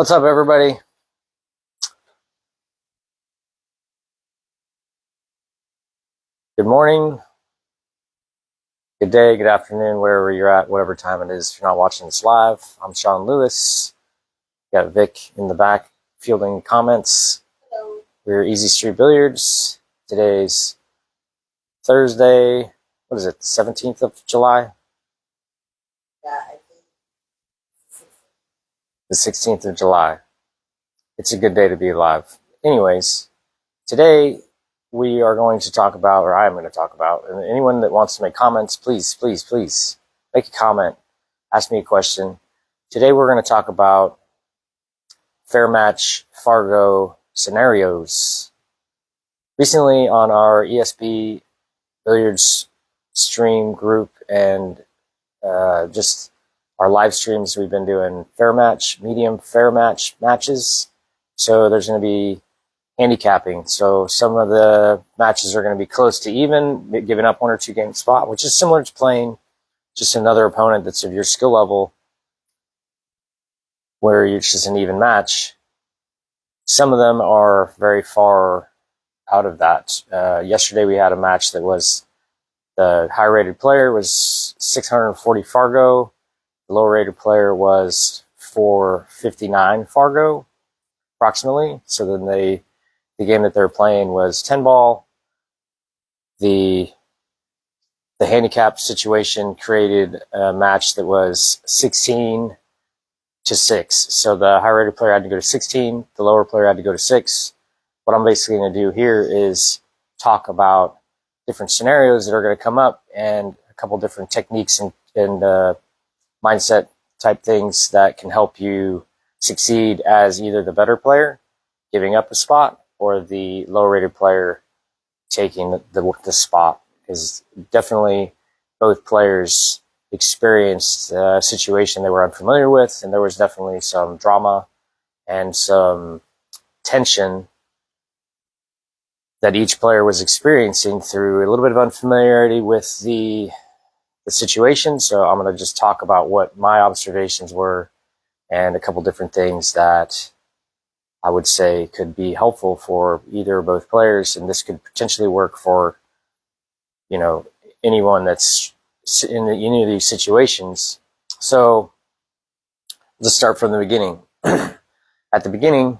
What's up, everybody? Good morning, good day, good afternoon, wherever you're at, whatever time it is. If you're not watching this live, I'm Shawn Lewis. Got Vic in the back fielding comments. Hello. We're Easy Street Billiards. Today's Thursday. What is it? The 17th of July? Yeah, I think The 16th of July. It's a good day to be alive. Anyways, today we are going to talk about, or I am going to talk about, and anyone that wants to make comments, please make a comment, ask me a question. Today we're going to talk about Fairmatch Fargo scenarios. Recently on our ESB Billiards stream group and just our live streams, we've been doing Fairmatch, medium Fairmatch matches. So there's going to be handicapping. So some of the matches are going to be close to even, giving up 1 or 2 game spot, which is similar to playing just another opponent that's of your skill level, where it's just an even match. Some of them are very far out of that. Yesterday we had a match that was, the high rated player was 640 Fargo. The low rated player was 459 Fargo, approximately. So then the game that they're playing was 10 ball. The handicap situation created a match that was 16 to 6. So the high rated player had to go to 16, the lower player had to go to 6. What I'm basically going to do here is talk about different scenarios that are going to come up and a couple different techniques and mindset type things that can help you succeed as either the better player giving up a spot or the low rated player taking the spot. Because definitely both players experienced a situation they were unfamiliar with, and there was definitely some drama and some tension that each player was experiencing through a little bit of unfamiliarity with the situation. So I'm going to just talk about what my observations were and a couple different things that I would say could be helpful for either or both players, and this could potentially work for, you know, anyone that's in any of these situations. So let's start from the beginning. At the beginning,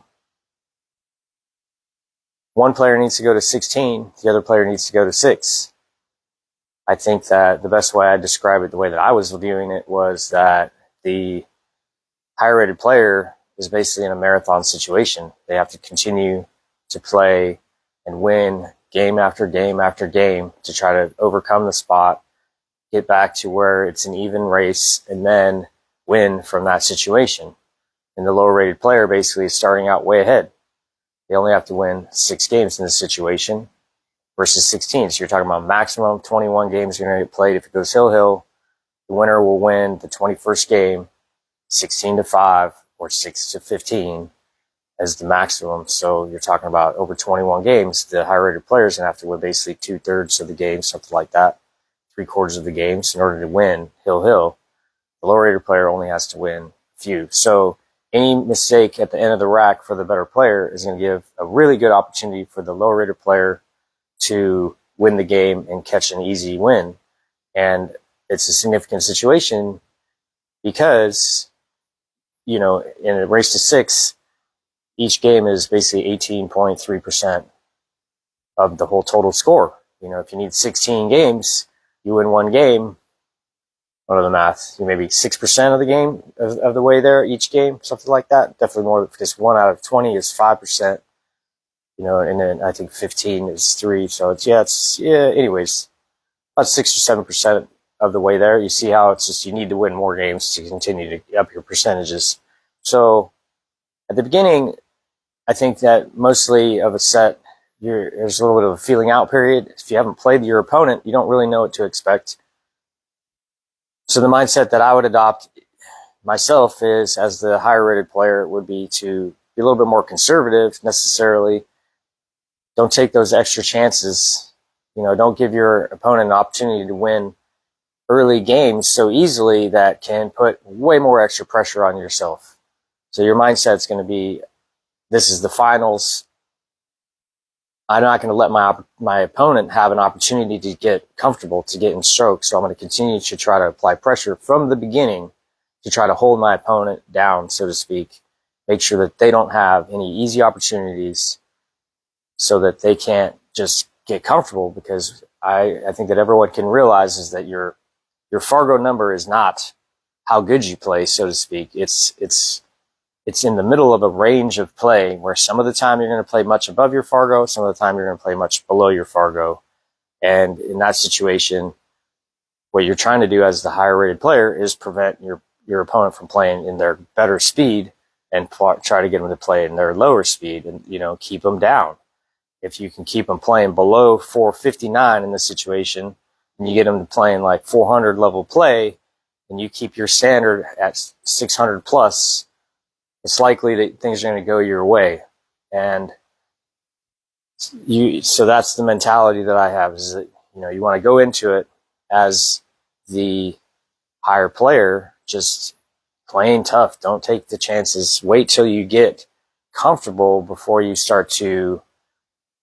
one player needs to go to 16, the other player needs to go to 6. I think that the best way I describe it, the way that I was viewing it, was that the higher rated player is basically in a marathon situation. They have to continue to play and win game after game after game to try to overcome the spot, get back to where it's an even race, and then win from that situation. And the lower rated player basically is starting out way ahead. They only have to win 6 games in this situation versus 16. So you're talking about maximum 21 games are going to get played. If it goes hill, the winner will win the 21st game, 16 to 5 or 6 to 15 as the maximum. So you're talking about over 21 games. The high rated player is going to have to win basically 2/3 of the game, something like that, 3/4 of the games in order to win hill. The lower rated player only has to win a few. So any mistake at the end of the rack for the better player is going to give a really good opportunity for the lower rated player to win the game and catch an easy win. And it's a significant situation because, you know, in a race to 6, each game is basically 18.3% of the whole total score. You know, if you need 16 games, you win 1 game. What are the math? You maybe 6% of the game of the way there each game, something like that. Definitely more, because 1 out of 20 is 5%. You know, and then I think 15 is 3. So it's anyways, about 6 or 7% of the way there. You see how it's just, you need to win more games to continue to up your percentages. So at the beginning, I think that mostly of a set, there's a little bit of a feeling out period. If you haven't played your opponent, you don't really know what to expect. So the mindset that I would adopt myself is, as the higher rated player, would be to be a little bit more conservative necessarily. Don't take those extra chances. You know, don't give your opponent an opportunity to win early games so easily that can put way more extra pressure on yourself. So your mindset's going to be, this is the finals. I'm not going to let my opponent have an opportunity to get comfortable, to get in stroke. So I'm going to continue to try to apply pressure from the beginning to try to hold my opponent down, so to speak. Make sure that they don't have any easy opportunities so that they can't just get comfortable, because I think that everyone can realize is that your Fargo number is not how good you play, so to speak. It's in the middle of a range of play where some of the time you're going to play much above your Fargo, some of the time you're going to play much below your Fargo. And in that situation, what you're trying to do as the higher rated player is prevent your opponent from playing in their better speed and try to get them to play in their lower speed and, keep them down. If you can keep them playing below 459 in this situation, and you get them to playing like 400 level play, and you keep your standard at 600 plus, it's likely that things are going to go your way. And so that's the mentality that I have, is that, you want to go into it as the higher player, just playing tough. Don't take the chances. Wait till you get comfortable before you start to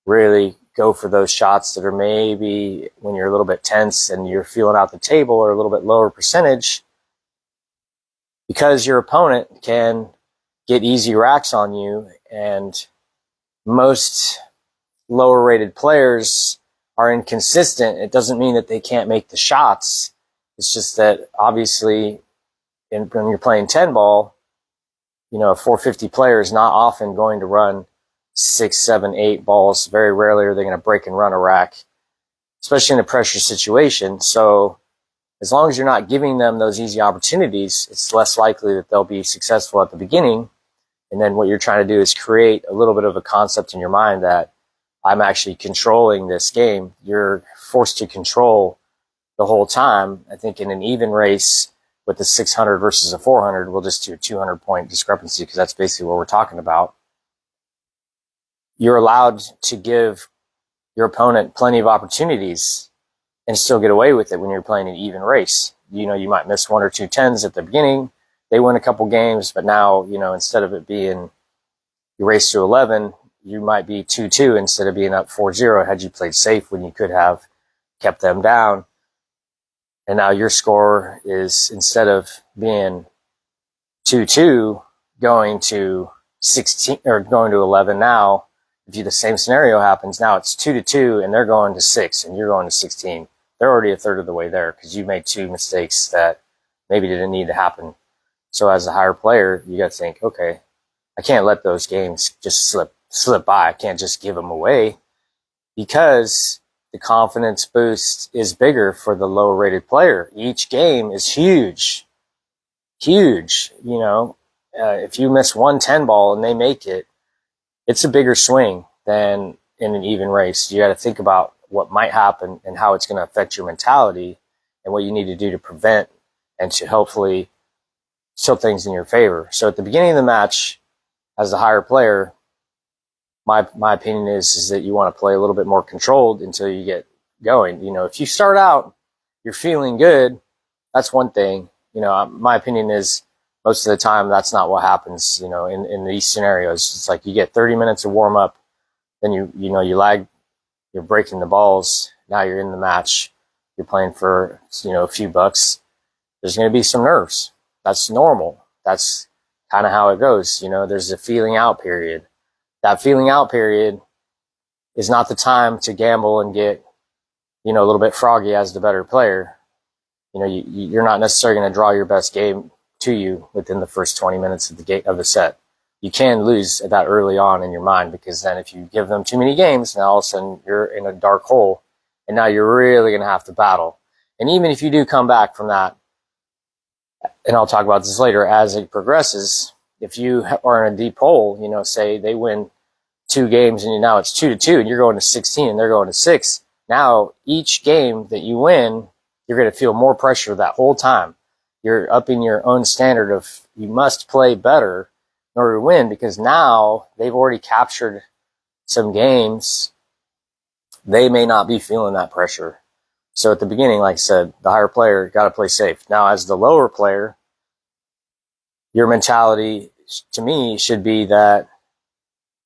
really go for those shots that are maybe when you're a little bit tense and you're feeling out the table or a little bit lower percentage, because your opponent can get easy racks on you. And most lower rated players are inconsistent. It doesn't mean that they can't make the shots. It's just that obviously when you're playing 10 ball, a 450 player is not often going to run 6, 7, 8 balls. Very rarely are they going to break and run a rack, especially in a pressure situation. So as long as you're not giving them those easy opportunities, it's less likely that they'll be successful at the beginning. And then what you're trying to do is create a little bit of a concept in your mind that I'm actually controlling this game. You're forced to control the whole time. I think in an even race with the 600 versus a 400, we'll just do a 200 point discrepancy, because that's basically what we're talking about. You're allowed to give your opponent plenty of opportunities and still get away with it when you're playing an even race. You might miss 1 or 2 tens at the beginning. They win a couple games, but now, instead of it being you race to 11, you might be 2-2 instead of being up 4-0 had you played safe when you could have kept them down. And now your score is, instead of being 2-2 going to 16 or going to 11, now if the same scenario happens, now it's 2-2 and they're going to 6 and you're going to 16. They're already a third of the way there because you made 2 mistakes that maybe didn't need to happen. So as a higher player, you got to think, okay, I can't let those games just slip by. I can't just give them away, because the confidence boost is bigger for the lower rated player. Each game is huge. If you miss 110 ball and they make it, it's a bigger swing than in an even race. You got to think about what might happen and how it's going to affect your mentality and what you need to do to prevent and to hopefully tilt things in your favor. So at the beginning of the match, as the higher player, my opinion is that you want to play a little bit more controlled until you get going. If you start out, you're feeling good, that's one thing. My opinion is most of the time that's not what happens. In these scenarios, it's like you get 30 minutes of warm up, then you lag, you're breaking the balls. Now you're in the match, you're playing for a few bucks. There's going to be some nerves. That's normal. That's kind of how it goes. There's a feeling out period. That feeling out period is not the time to gamble and get, a little bit froggy as the better player. You're not necessarily going to draw your best game to you within the first 20 minutes of the set. You can lose that early on in your mind, because then if you give them too many games, now all of a sudden you're in a dark hole, and now you're really going to have to battle. And even if you do come back from that, and I'll talk about this later, as it progresses, if you are in a deep hole, say they win 2 games and now it's 2-2 and you're going to 16 and they're going to 6. Now each game that you win, you're going to feel more pressure that whole time. You're upping your own standard of you must play better in order to win, because now they've already captured some games. They may not be feeling that pressure. So at the beginning, like I said, the higher player got to play safe. Now as the lower player, your mentality to me should be that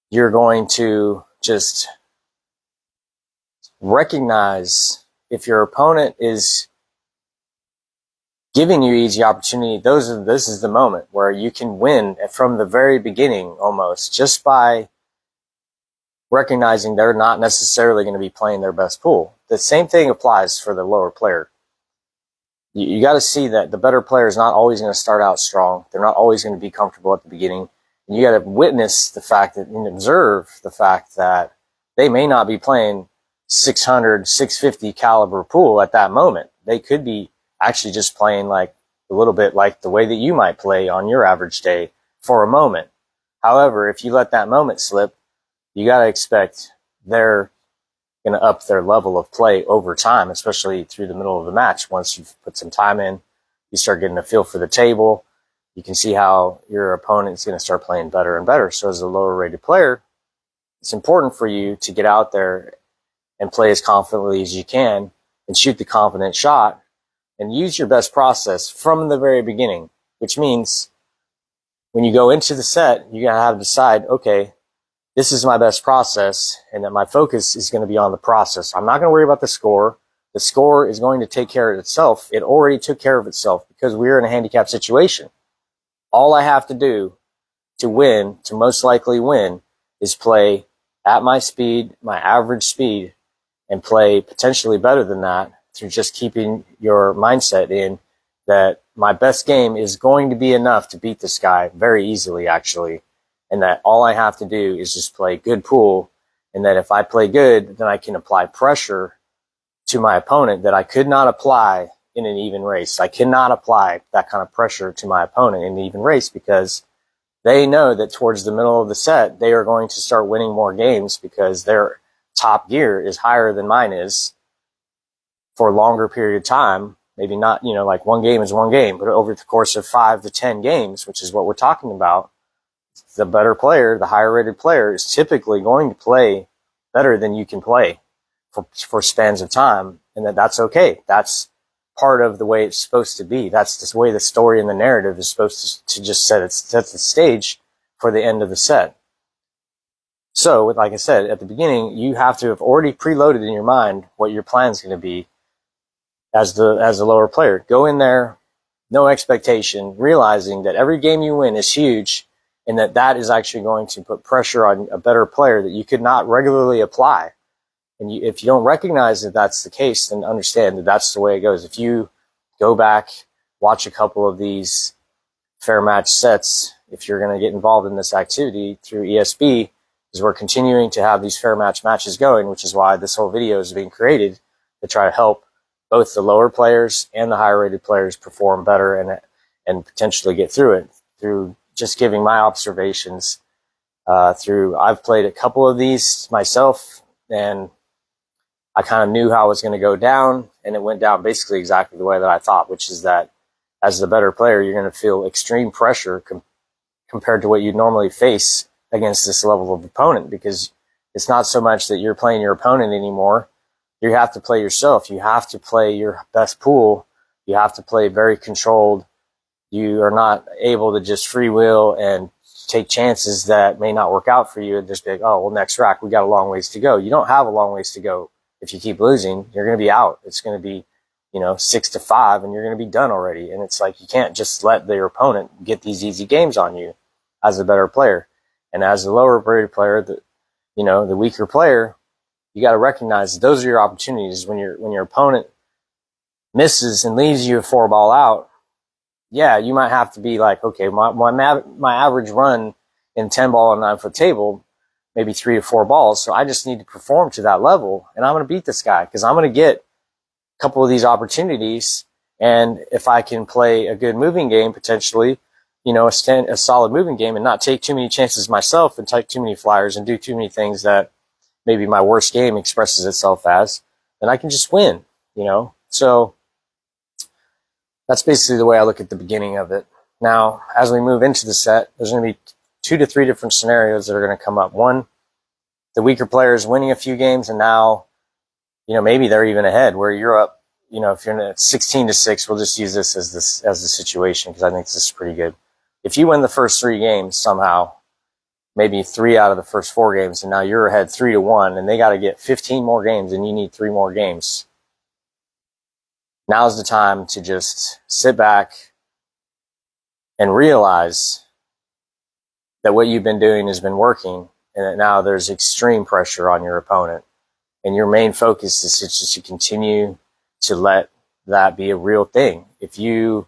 you're going to just recognize if your opponent is giving you easy opportunity, this is the moment where you can win from the very beginning almost, just by recognizing they're not necessarily going to be playing their best pool. The same thing applies for the lower player. You got to see that the better player is not always going to start out strong. They're not always going to be comfortable at the beginning. And you got to witness the fact that, and observe the fact that they may not be playing 600, 650 caliber pool at that moment. They could be actually just playing like a little bit like the way that you might play on your average day for a moment. However, if you let that moment slip, you got to expect they're going to up their level of play over time, especially through the middle of the match. Once you've put some time in, you start getting a feel for the table. You can see how your opponent is going to start playing better and better. So as a lower rated player, it's important for you to get out there and play as confidently as you can and shoot the confident shot and use your best process from the very beginning, which means when you go into the set, you got to have to decide, okay, this is my best process, and that my focus is going to be on the process. I'm not going to worry about the score. The score is going to take care of itself. It already took care of itself because we're in a handicap situation. All I have to do to win, to most likely win, is play at my speed, my average speed, and play potentially better than that through just keeping your mindset in that my best game is going to be enough to beat this guy very easily, actually. And that all I have to do is just play good pool, and that if I play good, then I can apply pressure to my opponent that I could not apply in an even race. I cannot apply that kind of pressure to my opponent in an even race because they know that towards the middle of the set, they are going to start winning more games because their top gear is higher than mine is for a longer period of time. Maybe not, like one game is one game, but over the course of 5 to 10 games, which is what we're talking about, the better player, the higher rated player, is typically going to play better than you can play for spans of time, and that's okay. That's part of the way it's supposed to be. That's the way the story and the narrative is supposed to just set the stage for the end of the set. So, like I said, at the beginning, you have to have already preloaded in your mind what your plan is going to be as the lower player. Go in there, no expectation, realizing that every game you win is huge, and that is actually going to put pressure on a better player that you could not regularly apply. And if you don't recognize that that's the case, then understand that that's the way it goes. If you go back, watch a couple of these Fairmatch sets, if you're going to get involved in this activity through ESB, because we're continuing to have these Fairmatch matches going, which is why this whole video is being created to try to help both the lower players and the higher rated players perform better and potentially get through it through just giving my observations. I've played a couple of these myself, and I kind of knew how it was going to go down, and it went down basically exactly the way that I thought, which is that as the better player, you're going to feel extreme pressure compared to what you'd normally face against this level of opponent, because it's not so much that you're playing your opponent anymore. You have to play yourself. You have to play your best pool. You have to play very controlled. You are not able to just freewheel and take chances that may not work out for you and just be like, oh, well, next rack, we got a long ways to go. You don't have a long ways to go. If you keep losing, you're going to be out. It's going to be, 6-5, and you're going to be done already. And it's like, you can't just let your opponent get these easy games on you as a better player. And as a lower rated player, the weaker player, you got to recognize that those are your opportunities. When your opponent misses and leaves you a 4-ball out, yeah, you might have to be like, okay, my average run in 10-ball and 9-foot table, maybe 3 to 4 balls. So I just need to perform to that level, and I'm going to beat this guy because I'm going to get a couple of these opportunities. And if I can play a good moving game, potentially, a solid moving game, and not take too many chances myself and take too many flyers and do too many things that maybe my worst game expresses itself as, then I can just win, So that's basically the way I look at the beginning of it. Now, as we move into the set, there's going to be 2 to 3 different scenarios that are going to come up. One, the weaker player is winning a few games, and now, maybe they're even ahead where you're up. If you're at 16-6, we'll just use this as the situation because I think this is pretty good. If you win the first 3 games somehow, maybe 3 out of the first 4 games, and now you're ahead 3-1, and they got to get 15 more games, and you need 3 more games. Now's the time to just sit back and realize that what you've been doing has been working, and that now there's extreme pressure on your opponent. And your main focus is just to continue to let that be a real thing. If you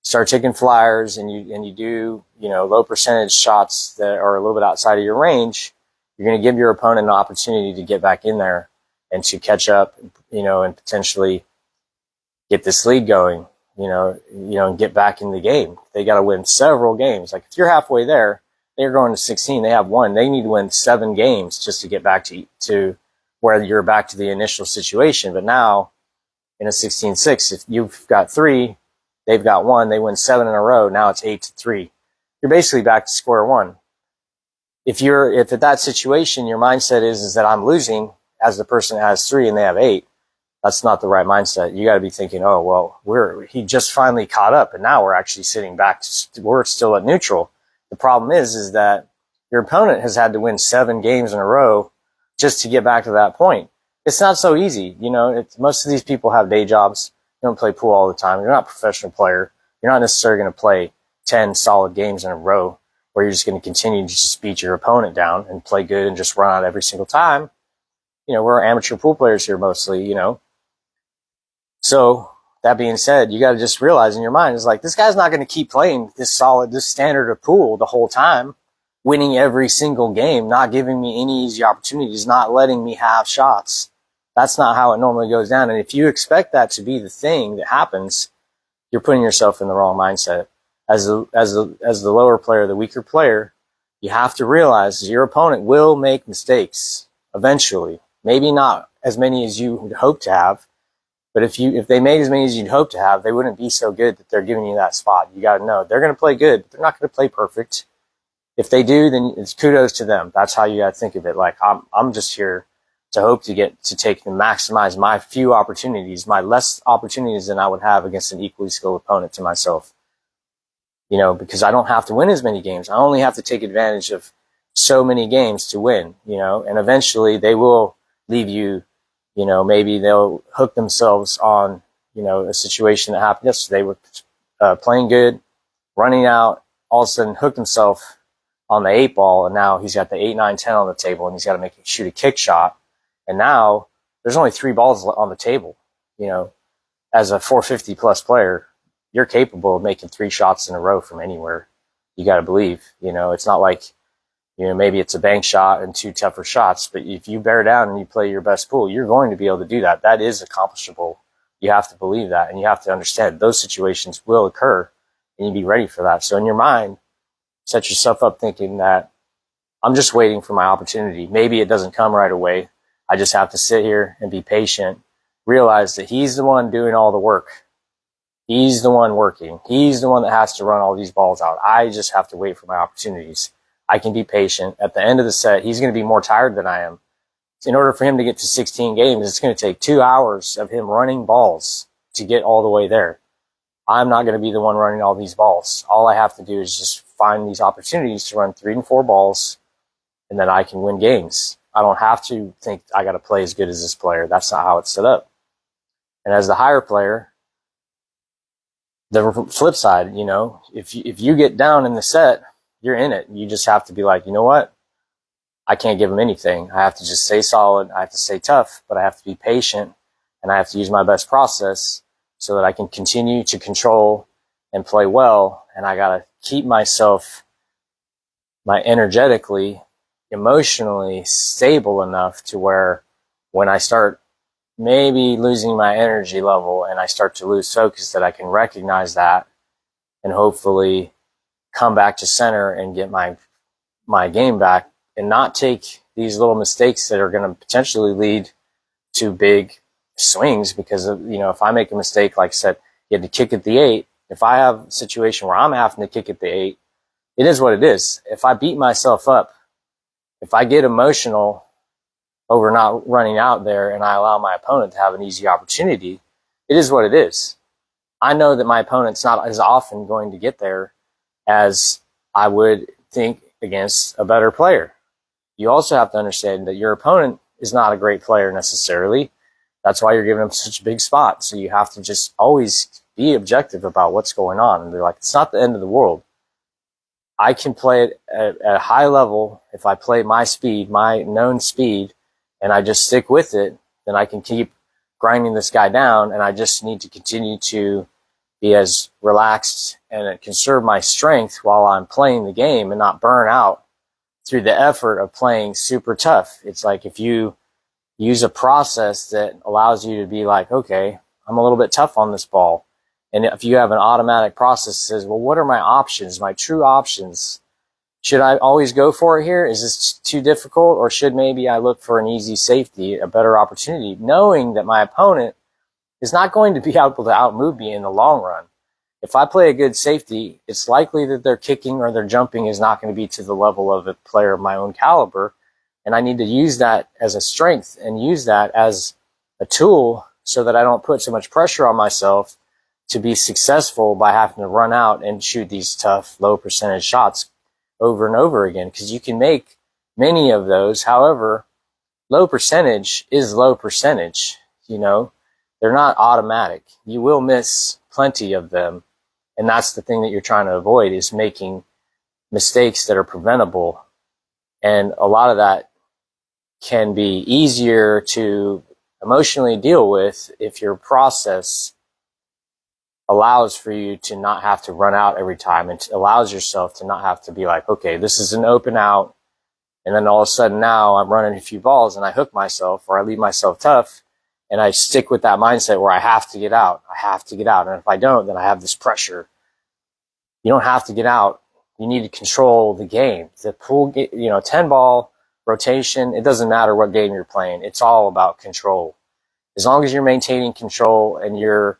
start taking flyers and you do, low percentage shots that are a little bit outside of your range, you're going to give your opponent an opportunity to get back in there and to catch up, and potentially get this lead going, and get back in the game. They got to win several games. Like if you're halfway there, they're going to 16, they have 1. They need to win 7 games just to get back to where you're back to the initial situation. But now in a 16-6, if you've got 3, they've got 1, they win 7 in a row. Now it's 8-3. You're basically back to square one. If at that situation, your mindset is that I'm losing as the person that has 3 and they have 8, that's not the right mindset. You got to be thinking, oh, well, he just finally caught up and now we're actually sitting back. We're still at neutral. The problem is that your opponent has had to win 7 games in a row just to get back to that point. It's not so easy. Most of these people have day jobs. You don't play pool all the time. You're not a professional player. You're not necessarily going to play 10 solid games in a row where you're just going to continue to just beat your opponent down and play good and just run out every single time. We're amateur pool players here mostly, So that being said, you got to just realize in your mind, it's like, this guy's not going to keep playing this standard of pool the whole time, winning every single game, not giving me any easy opportunities, not letting me have shots. That's not how it normally goes down. And if you expect that to be the thing that happens, you're putting yourself in the wrong mindset. As the lower player, the weaker player, you have to realize your opponent will make mistakes eventually. Maybe not as many as you would hope to have, but if they made as many as you'd hope to have, they wouldn't be so good that they're giving you that spot. You got to know they're going to play good, but they're not going to play perfect. If they do, then it's kudos to them. That's how you got to think of it. Like I'm just here to hope to get to take and maximize my few opportunities, my less opportunities than I would have against an equally skilled opponent to myself. Because I don't have to win as many games. I only have to take advantage of so many games to win, and eventually they will leave you, maybe they'll hook themselves on, a situation that happened yesterday. They were playing good, running out, all of a sudden hooked himself on the 8 ball, and now he's got the 8, 9, 10 on the table, and he's got to shoot a kick shot. And now there's only 3 balls on the table. As a 450 plus player, you're capable of making 3 shots in a row from anywhere. You got to believe, it's not like, maybe it's a bank shot and 2 tougher shots, but if you bear down and you play your best pool, you're going to be able to do that. That is accomplishable. You have to believe that, and you have to understand those situations will occur, and you be ready for that. So in your mind, set yourself up thinking that I'm just waiting for my opportunity. Maybe it doesn't come right away. I just have to sit here and be patient, realize that he's the one doing all the work. He's the one working. He's the one that has to run all these balls out. I just have to wait for my opportunities. I can be patient. At the end of the set, he's going to be more tired than I am. In order for him to get to 16 games, it's going to take 2 hours of him running balls to get all the way there. I'm not going to be the one running all these balls. All I have to do is just find these opportunities to run 3 and 4 balls, and then I can win games. I don't have to think I got to play as good as this player. That's not how it's set up. And as the higher player, the flip side, if you get down in the set, you're in it. You just have to be like, you know what? I can't give them anything. I have to just stay solid. I have to stay tough, but I have to be patient, and I have to use my best process so that I can continue to control and play well. And I got to keep myself, energetically, emotionally stable enough to where when I start maybe losing my energy level and I start to lose focus, that I can recognize that and hopefully come back to center and get my game back and not take these little mistakes that are going to potentially lead to big swings. Because if I make a mistake, like I said, you had to kick at the 8. If I have a situation where I'm having to kick at the 8, it is what it is. If I beat myself up, if I get emotional over not running out there and I allow my opponent to have an easy opportunity, it is what it is. I know that my opponent's not as often going to get there as I would think against a better player. You also have to understand that your opponent is not a great player necessarily. That's why you're giving them such a big spot. So you have to just always be objective about what's going on. And they're like, it's not the end of the world. I can play it at a high level. If I play my speed, my known speed, and I just stick with it, then I can keep grinding this guy down. And I just need to continue to be as relaxed and conserve my strength while I'm playing the game and not burn out through the effort of playing super tough. It's like if you use a process that allows you to be like, okay, I'm a little bit tough on this ball. And if you have an automatic process that says, well, what are my options, my true options? Should I always go for it here? Is this too difficult? Or should maybe I look for an easy safety, a better opportunity, knowing that my opponent is not going to be able to outmove me in the long run. If I play a good safety, it's likely that their kicking or their jumping is not going to be to the level of a player of my own caliber. And I need to use that as a strength and use that as a tool so that I don't put so much pressure on myself to be successful by having to run out and shoot these tough, low percentage shots over and over again. Because you can make many of those. However, low percentage is low percentage. You know, they're not automatic. You will miss plenty of them. And that's the thing that you're trying to avoid, is making mistakes that are preventable. And a lot of that can be easier to emotionally deal with if your process allows for you to not have to run out every time, and allows yourself to not have to be like, okay, this is an open out, and then all of a sudden now I'm running a few balls and I hook myself or I leave myself tough, and I stick with that mindset where I have to get out. I have to get out. And if I don't, then I have this pressure. You don't have to get out. You need to control the game. The pool, 10 ball rotation, it doesn't matter what game you're playing. It's all about control. As long as you're maintaining control and you're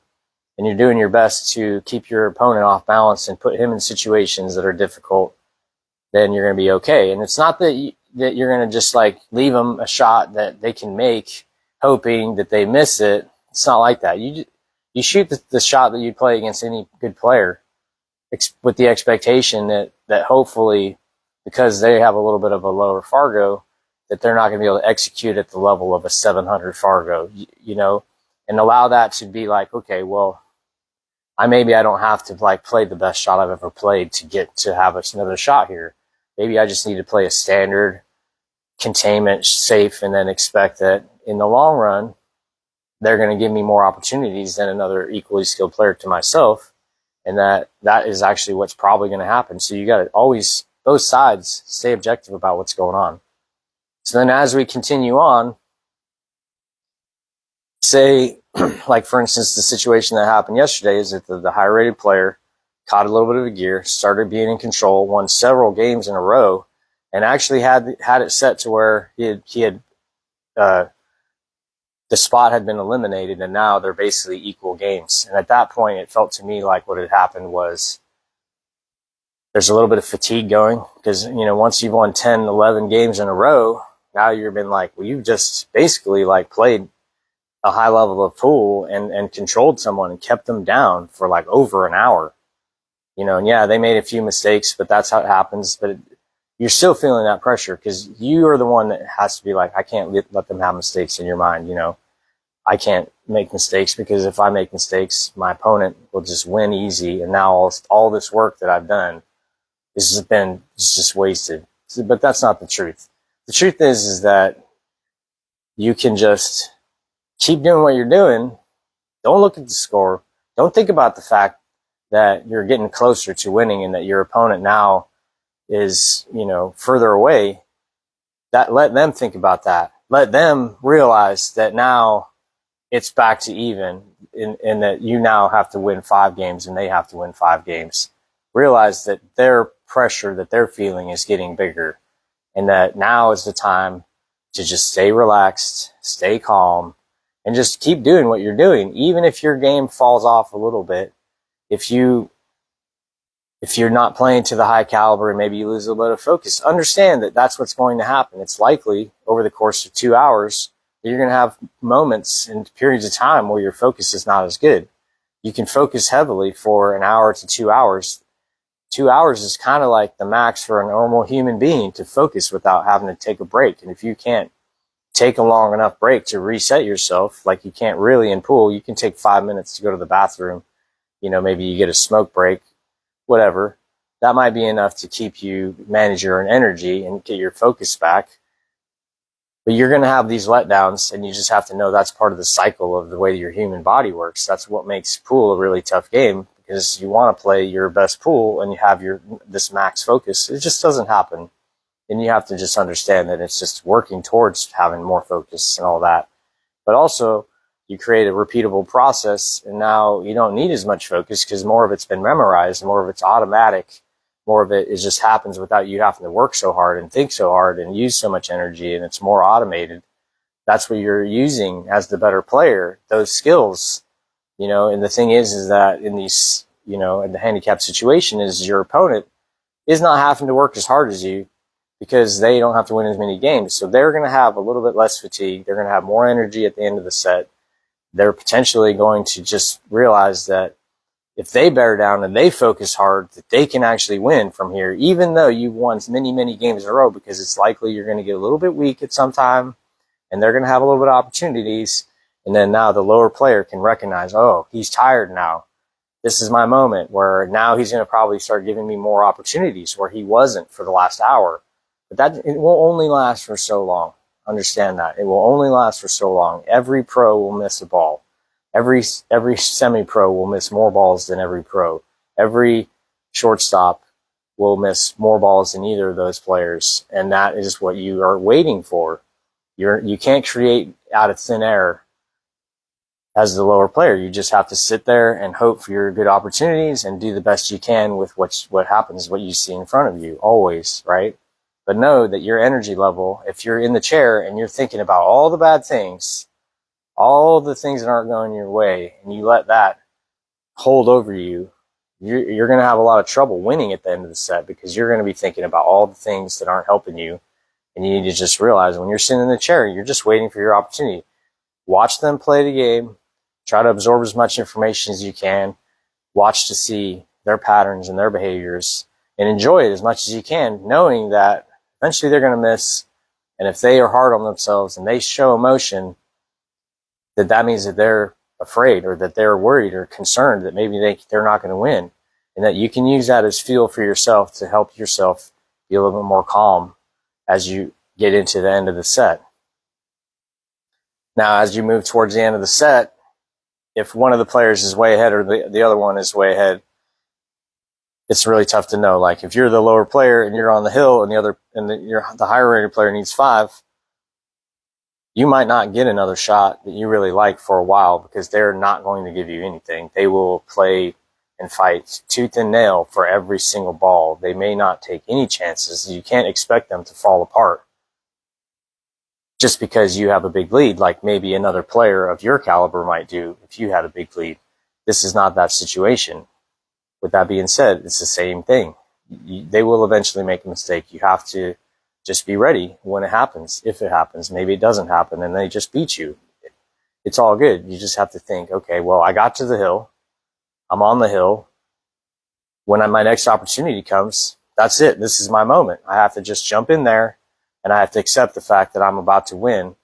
doing your best to keep your opponent off balance and put him in situations that are difficult, then you're going to be okay. And it's not that you're going to just like leave them a shot that they can make, hoping that they miss it. It's not like that. You shoot the shot that you play against any good player with the expectation that hopefully, because they have a little bit of a lower Fargo, that they're not going to be able to execute at the level of a 700 Fargo, and allow that to be like, okay, well, I don't have to like play the best shot I've ever played to get to have another shot here. Maybe I just need to play a standard containment safe, and then expect that in the long run, they're going to give me more opportunities than another equally skilled player to myself. And that is actually what's probably going to happen. So you got to always, both sides, stay objective about what's going on. So then as we continue on, say, like for instance, the situation that happened yesterday is that the higher rated player caught a little bit of a gear, started being in control, won several games in a row, and actually had it set to where he had the spot had been eliminated, and now they're basically equal games. And at that point, it felt to me like what had happened was there's a little bit of fatigue going, because, once you've won 10, 11 games in a row, now you've been like, well, you've just basically like played a high level of pool and controlled someone and kept them down for like over an hour. And yeah, they made a few mistakes, but that's how it happens. But you're still feeling that pressure, because you are the one that has to be like, I can't let them have mistakes in your mind. I can't make mistakes, because if I make mistakes, my opponent will just win easy. And now all this work that I've done is just wasted. But that's not the truth. The truth is that you can just keep doing what you're doing. Don't look at the score. Don't think about the fact that you're getting closer to winning and that your opponent now is, further away. Let them think about that. Let them realize that now it's back to even, and that you now have to win 5 games and they have to win 5 games. Realize that their pressure that they're feeling is getting bigger, and that now is the time to just stay relaxed, stay calm, and just keep doing what you're doing. Even if your game falls off a little bit, if you're not playing to the high caliber and maybe you lose a little bit of focus, understand that that's what's going to happen. It's likely over the course of 2 hours that you're going to have moments and periods of time where your focus is not as good. You can focus heavily for an hour to 2 hours, 2 hours is kind of like the max for a normal human being to focus without having to take a break. And if you can't take a long enough break to reset yourself, like you can't really in pool, you can take 5 minutes to go to the bathroom. Maybe you get a smoke break, whatever. That might be enough to keep you manage your energy and get your focus back. But you're going to have these letdowns, and you just have to know that's part of the cycle of the way your human body works. That's what makes pool a really tough game, because you want to play your best pool and you have this max focus. It just doesn't happen. And you have to just understand that it's just working towards having more focus and all that. But also, you create a repeatable process, and now you don't need as much focus because more of it's been memorized, more of it's automatic. More of it just happens without you having to work so hard and think so hard and use so much energy, and it's more automated. That's what you're using as the better player, those skills, and the thing is that in these, in the handicap situation is your opponent is not having to work as hard as you because they don't have to win as many games. So they're going to have a little bit less fatigue. They're going to have more energy at the end of the set. They're potentially going to just realize that if they bear down and they focus hard, that they can actually win from here, even though you've won many, many games in a row, because it's likely you're going to get a little bit weak at some time, and they're going to have a little bit of opportunities. And then now the lower player can recognize, oh, he's tired now. This is my moment where now he's going to probably start giving me more opportunities where he wasn't for the last hour. But it will only last for so long. Understand that. It will only last for so long. Every pro will miss a ball. Every semi-pro will miss more balls than every pro. Every shortstop will miss more balls than either of those players, and that is what you are waiting for. You can't create out of thin air as the lower player. You just have to sit there and hope for your good opportunities and do the best you can with what happens, what you see in front of you, always, right? But know that your energy level, if you're in the chair and you're thinking about all the bad things, all the things that aren't going your way, and you let that hold over you, you're going to have a lot of trouble winning at the end of the set, because you're going to be thinking about all the things that aren't helping you. And you need to just realize when you're sitting in the chair, you're just waiting for your opportunity. Watch them play the game. Try to absorb as much information as you can. Watch to see their patterns and their behaviors, and enjoy it as much as you can, knowing that eventually they're going to miss. And if they are hard on themselves and they show emotion, that means that they're afraid, or that they're worried or concerned that maybe they're not going to win, and that you can use that as fuel for yourself to help yourself be a little bit more calm as you get into the end of the set. Now, as you move towards the end of the set, if one of the players is way ahead or the other one is way ahead, it's really tough to know. Like if you're the lower player and you're on the hill and the higher rated player needs 5, you might not get another shot that you really like for a while, because they're not going to give you anything. They will play and fight tooth and nail for every single ball. They may not take any chances. You can't expect them to fall apart just because you have a big lead, like maybe another player of your caliber might do if you had a big lead. This is not that situation. With that being said, it's the same thing. They will eventually make a mistake. You have to just be ready when it happens. If it happens, maybe it doesn't happen and they just beat you. It's all good. You just have to think, okay, well, I got to the hill. I'm on the hill. When my next opportunity comes, that's it. This is my moment. I have to just jump in there, and I have to accept the fact that I'm about to win.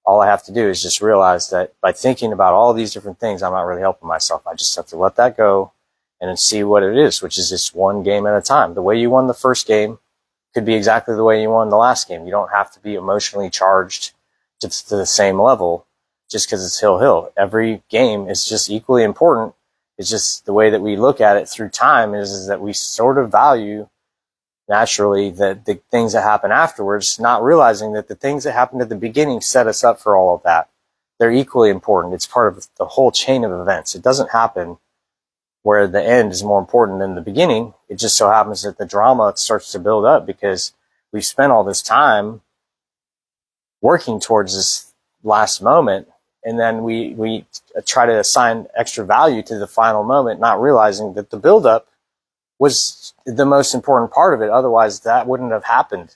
All I have to do is just realize that by thinking about all these different things, I'm not really helping myself. I just have to let that go and then see what it is, which is just one game at a time. The way you won the first game could be exactly the way you won the last game. You don't have to be emotionally charged to the same level just because it's hill. Every game is just equally important. It's just the way that we look at it through time is that we sort of value naturally the things that happen afterwards, not realizing that the things that happened at the beginning set us up for all of that. They're equally important. It's part of the whole chain of events. It doesn't happen where the end is more important than the beginning. It just so happens that the drama starts to build up because we've spent all this time working towards this last moment, and then we try to assign extra value to the final moment, not realizing that the build-up was the most important part of it. Otherwise, that wouldn't have happened.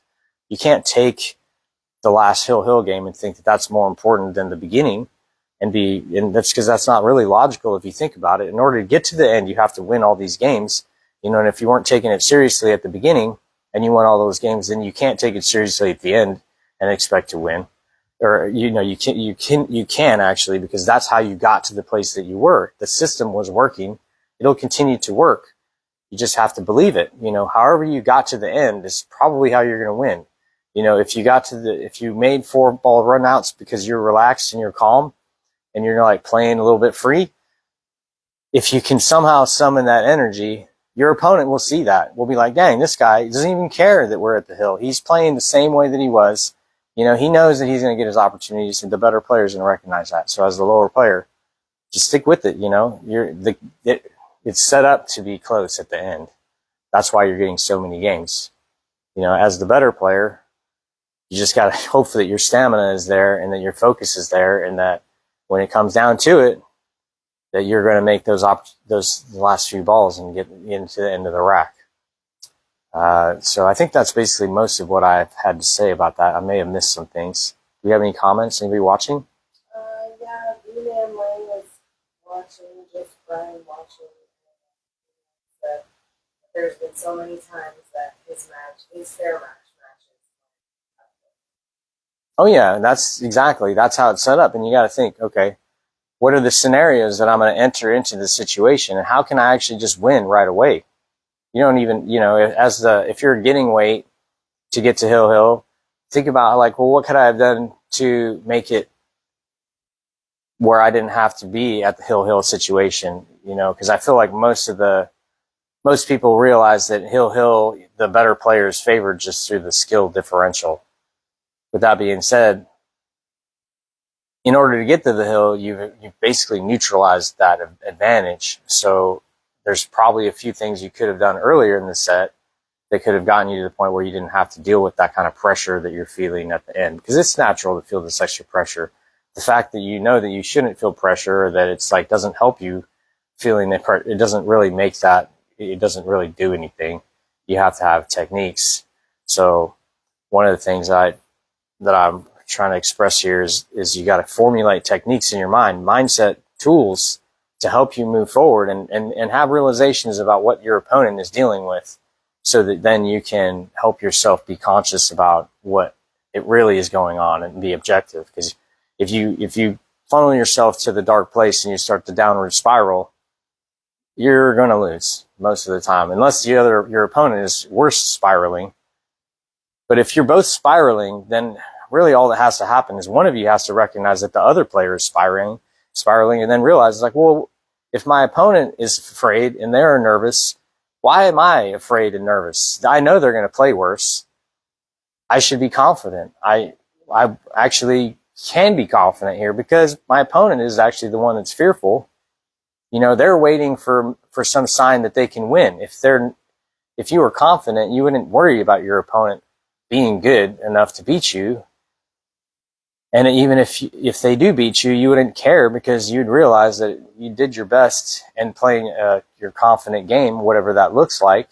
You can't take the last hill game and think that that's more important than the beginning, and that's because that's not really logical if you think about it. In order to get to the end, you have to win all these games, You know, and if you weren't taking it seriously at the beginning and you won all those games, then you can't take it seriously at the end and expect to win. Or, you know, you can actually, because that's how you got to the place that you were. The system was working. It'll continue to work. You just have to believe it. You know, however you got to the end is probably how you're going to win. You know, if you made 4-ball runouts because you're relaxed and you're calm and you're like playing a little bit free, if you can somehow summon that energy, your opponent will see that. Will be like, dang, this guy doesn't even care that we're at the hill. He's playing the same way that he was. You know, he knows that he's going to get his opportunities, and the better player is going to recognize that. So as the lower player, just stick with it. You know, it's set up to be close at the end. That's why you're getting so many games. You know, as the better player, you just got to hope that your stamina is there and that your focus is there, and that when it comes down to it, that you're going to make those last few balls and get into the end of the rack. So I think that's basically most of what I've had to say about that. I may have missed some things. Do you have any comments? Anybody watching? Yeah, B-Man Lane was watching, just Brian watching. But there's been so many times that his Fairmatch matches. Oh yeah, that's how it's set up. And you got to think, okay, what are the scenarios that I'm going to enter into this situation, and how can I actually just win right away? You don't even, you know, if you're getting weight to get to Hill, think about like, well, what could I have done to make it where I didn't have to be at the Hill situation, you know, because I feel like most people realize that Hill, the better player is favored just through the skill differential. With that being said, in order to get to the hill, you've basically neutralized that advantage. So there's probably a few things you could have done earlier in the set that could have gotten you to the point where you didn't have to deal with that kind of pressure that you're feeling at the end. Because it's natural to feel this extra pressure. The fact that you know that you shouldn't feel pressure, or that it's like doesn't help you feeling that it doesn't really make that, it doesn't really do anything. You have to have techniques. So one of the things that I'm trying to express here is you got to formulate techniques in your mind, mindset tools to help you move forward and have realizations about what your opponent is dealing with, so that then you can help yourself be conscious about what it really is going on and be objective. Because if you funnel yourself to the dark place and you start the downward spiral, you're going to lose most of the time, unless your opponent is worse spiraling. But if you're both spiraling, then really all that has to happen is one of you has to recognize that the other player is spiraling, and then realize, like, well, if my opponent is afraid and they're nervous, why am I afraid and nervous? I know they're going to play worse. I should be confident. I actually can be confident here because my opponent is actually the one that's fearful. You know, they're waiting for some sign that they can win. If you were confident, you wouldn't worry about your opponent being good enough to beat you. And even if they do beat you, you wouldn't care, because you'd realize that you did your best in playing your confident game, whatever that looks like,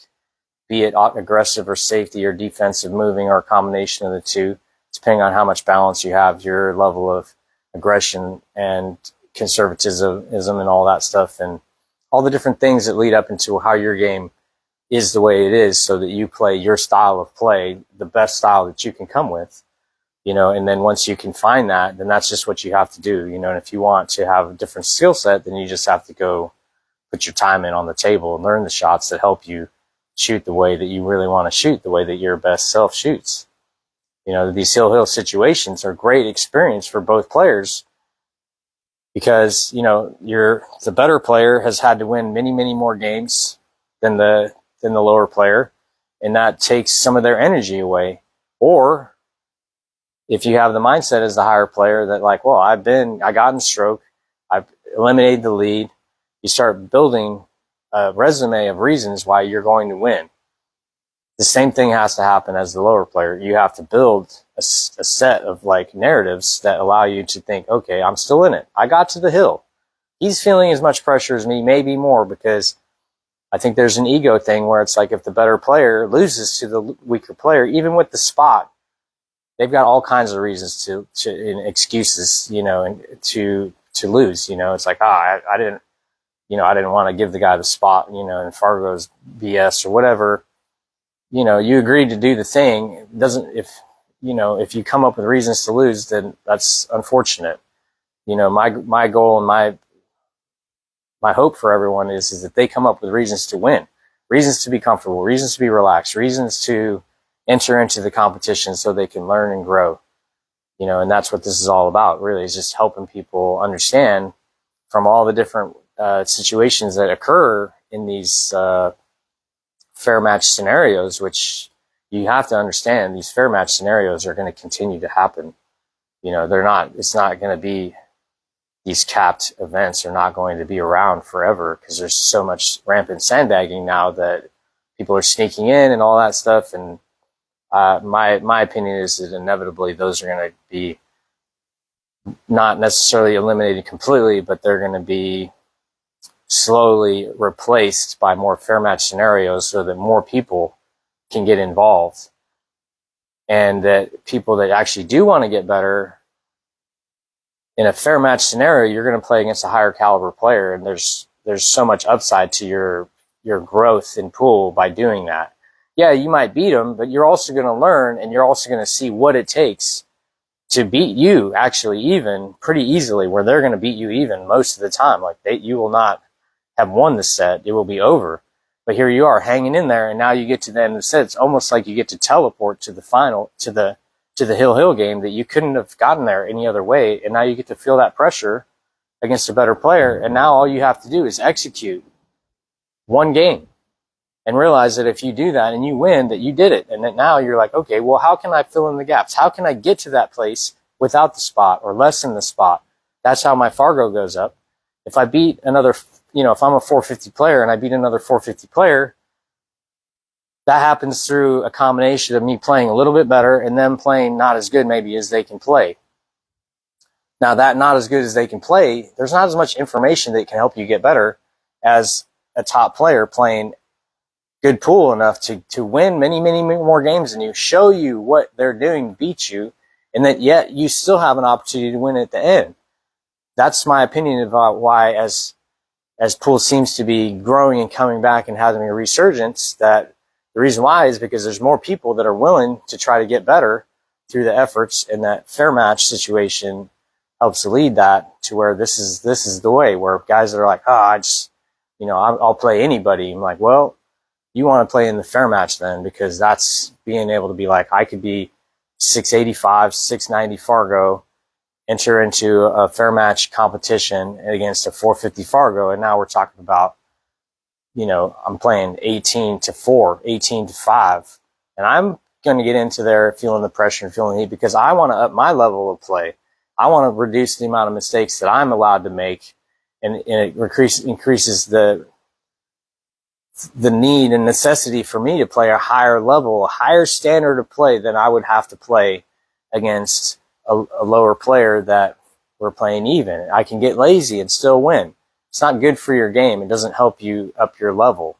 be it aggressive or safety or defensive moving or a combination of the two, depending on how much balance you have, your level of aggression and conservatism and all that stuff, and all the different things that lead up into how your game is the way it is, so that you play your style of play, the best style that you can come with. You know, and then once you can find that, then that's just what you have to do. You know, and if you want to have a different skill set, then you just have to go put your time in on the table and learn the shots that help you shoot the way that you really want to shoot, the way that your best self shoots. You know, these hill situations are great experience for both players, because, you know, the better player has had to win many, many more games than the lower player, and that takes some of their energy away. Or if you have the mindset as the higher player that, like, well, I got in stroke, I've eliminated the lead, you start building a resume of reasons why you're going to win. The same thing has to happen as the lower player. You have to build a set of like narratives that allow you to think, okay, I'm still in it. I got to the hill. He's feeling as much pressure as me, maybe more, because I think there's an ego thing where it's like if the better player loses to the weaker player, even with the spot, they've got all kinds of reasons to and excuses, you know, and to lose. You know, it's like, I didn't, I didn't want to give the guy the spot, in Fargo's BS or whatever. You agreed to do the thing. It doesn't, if you come up with reasons to lose, then that's unfortunate. My goal and my hope for everyone is that they come up with reasons to win, reasons to be comfortable, reasons to be relaxed, reasons to enter into the competition so they can learn and grow. And that's what this is all about, really, is just helping people understand from all the different situations that occur in these fair match scenarios, which you have to understand these fair match scenarios are going to continue to happen. It's not going to be, these capped events are not going to be around forever because there's so much rampant sandbagging now that people are sneaking in and all that stuff. And my opinion is that inevitably those are going to be not necessarily eliminated completely, but they're going to be slowly replaced by more fair match scenarios so that more people can get involved, and that people that actually do want to get better in a fair match scenario, you're going to play against a higher caliber player, and there's so much upside to your growth in pool by doing that. Yeah, you might beat them, but you're also going to learn, and you're also going to see what it takes to beat you actually even pretty easily, where they're going to beat you even most of the time. Like you will not have won the set. It will be over. But here you are hanging in there, and now you get to the end of the set. It's almost like you get to teleport to the final, to the hill game that you couldn't have gotten there any other way. And now you get to feel that pressure against a better player. And now all you have to do is execute one game and realize that if you do that and you win, that you did it. And that now you're like, okay, well, how can I fill in the gaps? How can I get to that place without the spot or lessen the spot? That's how my Fargo goes up. If I beat another, if I'm a 450 player and I beat another 450 player, that happens through a combination of me playing a little bit better and them playing not as good maybe as they can play. Now, that not as good as they can play, there's not as much information that can help you get better as a top player playing good pool enough to win many, many more games than you, show you what they're doing, beat you, and that yet you still have an opportunity to win at the end. That's my opinion about why, as pool seems to be growing and coming back and having a resurgence, that the reason why is because there's more people that are willing to try to get better through the efforts, and that fair match situation helps to lead that to where this is the way, where guys that are like, I'll play anybody. I'm like, well, you want to play in the fair match then, because that's being able to be like, I could be 685, 690 Fargo, enter into a fair match competition against a 450 Fargo, and now we're talking about, I'm playing 18-4, 18-5, and I'm going to get into there feeling the pressure and feeling the heat because I want to up my level of play. I want to reduce the amount of mistakes that I'm allowed to make, and it increases the need and necessity for me to play a higher level, a higher standard of play than I would have to play against a lower player that we're playing even. I can get lazy and still win. It's not good for your game. It doesn't help you up your level.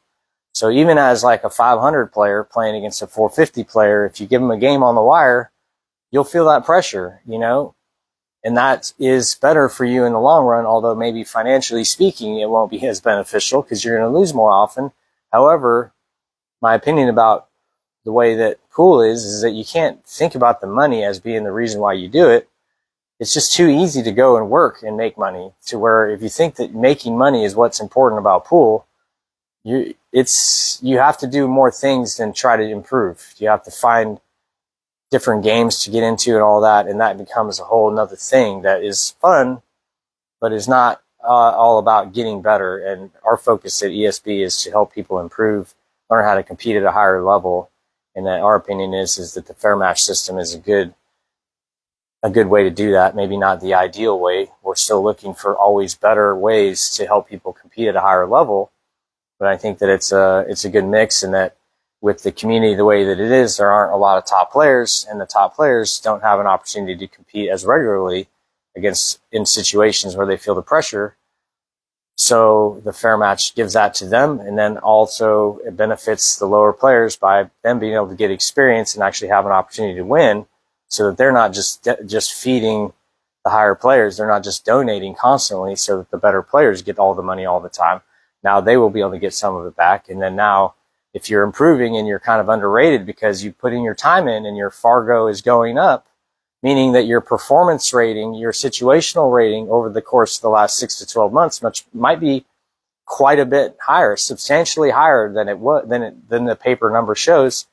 So even as like a 500 player playing against a 450 player, if you give them a game on the wire, you'll feel that pressure, and that is better for you in the long run, although maybe financially speaking, it won't be as beneficial because you're going to lose more often. However, my opinion about the way that pool is that you can't think about the money as being the reason why you do it. It's just too easy to go and work and make money, to where if you think that making money is what's important about pool, you have to do more things than try to improve. You have to find different games to get into and all that, and that becomes a whole another thing that is fun, but is not all about getting better. And our focus at ESB is to help people improve, learn how to compete at a higher level. And that our opinion is that the fair match system is a good way to do that. Maybe not the ideal way. We're still looking for always better ways to help people compete at a higher level. But I think that it's a good mix, and that with the community the way that it is, there aren't a lot of top players, and the top players don't have an opportunity to compete as regularly in situations where they feel the pressure. So the fair match gives that to them, and then also it benefits the lower players by them being able to get experience and actually have an opportunity to win, so that they're not just feeding the higher players, they're not just donating constantly so that the better players get all the money all the time. Now they will be able to get some of it back. And then now if you're improving and you're kind of underrated because you put in your time in and your Fargo is going up, meaning that your performance rating, your situational rating over the course of the last 6 to 12 months might be quite a bit higher, substantially higher than it was, than the paper number shows.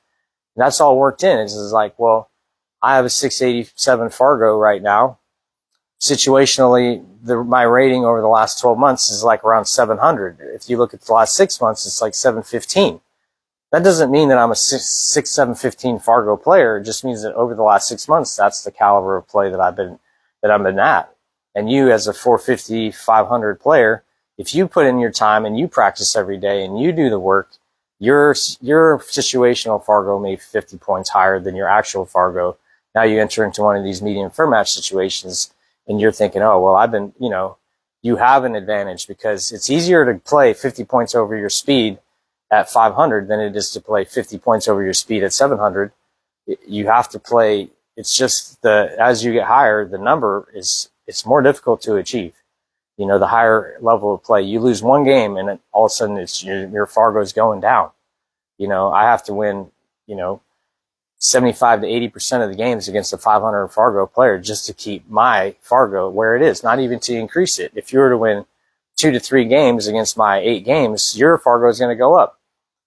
And that's all worked in. It's like, well, I have a 687 Fargo right now. Situationally, my rating over the last 12 months is like around 700. If you look at the last 6 months, it's like 715. That doesn't mean that I'm a 715 Fargo player. It just means that over the last 6 months, that's the caliber of play that I've been at. And you as a 450, 500 player, if you put in your time and you practice every day and you do the work, your situational Fargo may be 50 points higher than your actual Fargo. Now you enter into one of these medium Fairmatch situations and you're thinking, oh, well, you have an advantage because it's easier to play 50 points over your speed at 500 than it is to play 50 points over your speed at 700. You have to play. It's just as you get higher, the number it's more difficult to achieve. The higher level of play, you lose one game and all of a sudden your Fargo's going down. I have to win, 75 to 80% of the games against a 500 Fargo player just to keep my Fargo where it is, not even to increase it. If you were to win 2 to 3 games against my 8 games, your Fargo is going to go up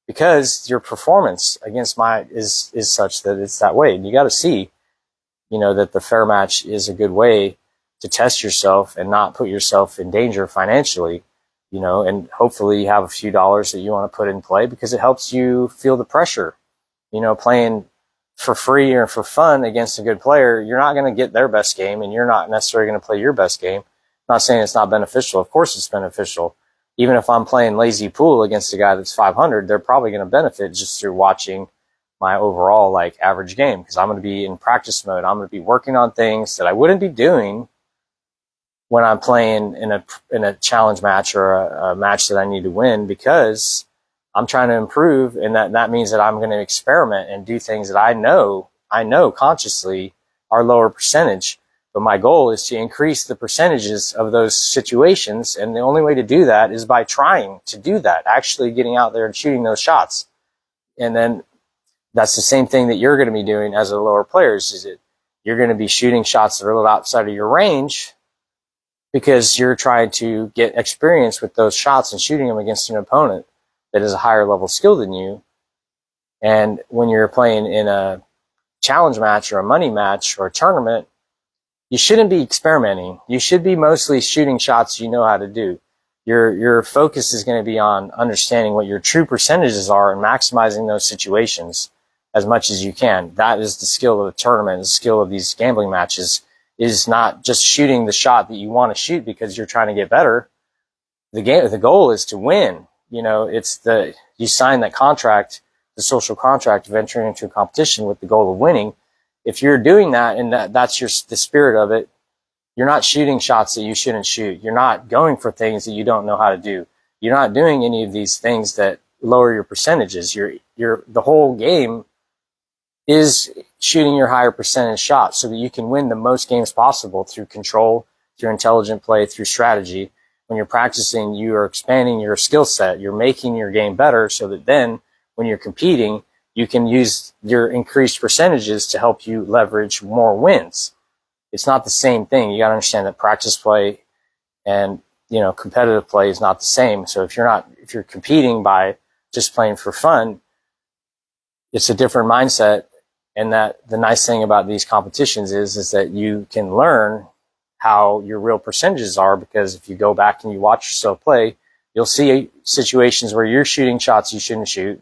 because your performance against my is such that it's that way. And you got to see, that the Fairmatch is a good way to test yourself and not put yourself in danger financially, and hopefully you have a few dollars that you want to put in play because it helps you feel the pressure. Playing for free or for fun against a good player, you're not going to get their best game and you're not necessarily going to play your best game. I'm not saying it's not beneficial. Of course it's beneficial. Even if I'm playing lazy pool against a guy that's 500, they're probably going to benefit just through watching my overall average game because I'm going to be in practice mode. I'm going to be working on things that I wouldn't be doing when I'm playing in a challenge match or a match that I need to win because I'm trying to improve, and that means that I'm going to experiment and do things that I know consciously are lower percentage. But my goal is to increase the percentages of those situations, and the only way to do that is by trying to do that, actually getting out there and shooting those shots. And then that's the same thing that you're going to be doing as a lower player. Is that you're going to be shooting shots that are a little outside of your range because you're trying to get experience with those shots and shooting them against an opponent that is a higher level skill than you. And when you're playing in a challenge match or a money match or a tournament, you shouldn't be experimenting. You should be mostly shooting shots you know how to do. Your focus is going to be on understanding what your true percentages are and maximizing those situations as much as you can. That is the skill of the tournament, the skill of these gambling matches, is not just shooting the shot that you want to shoot because you're trying to get better. The goal is to win. You sign that contract, the social contract of entering into a competition with the goal of winning. If you're doing that and that's the spirit of it, you're not shooting shots that you shouldn't shoot. You're not going for things that you don't know how to do. You're not doing any of these things that lower your percentages. The whole game is shooting your higher percentage shots so that you can win the most games possible through control, through intelligent play, through strategy. When you're practicing, you are expanding your skill set. You're making your game better so that then when you're competing, you can use your increased percentages to help you leverage more wins. It's not the same thing. You got to understand that practice play and, competitive play is not the same. So if you're competing by just playing for fun, it's a different mindset. And that the nice thing about these competitions is that you can learn how your real percentages are, because if you go back and you watch yourself play, you'll see situations where you're shooting shots you shouldn't shoot.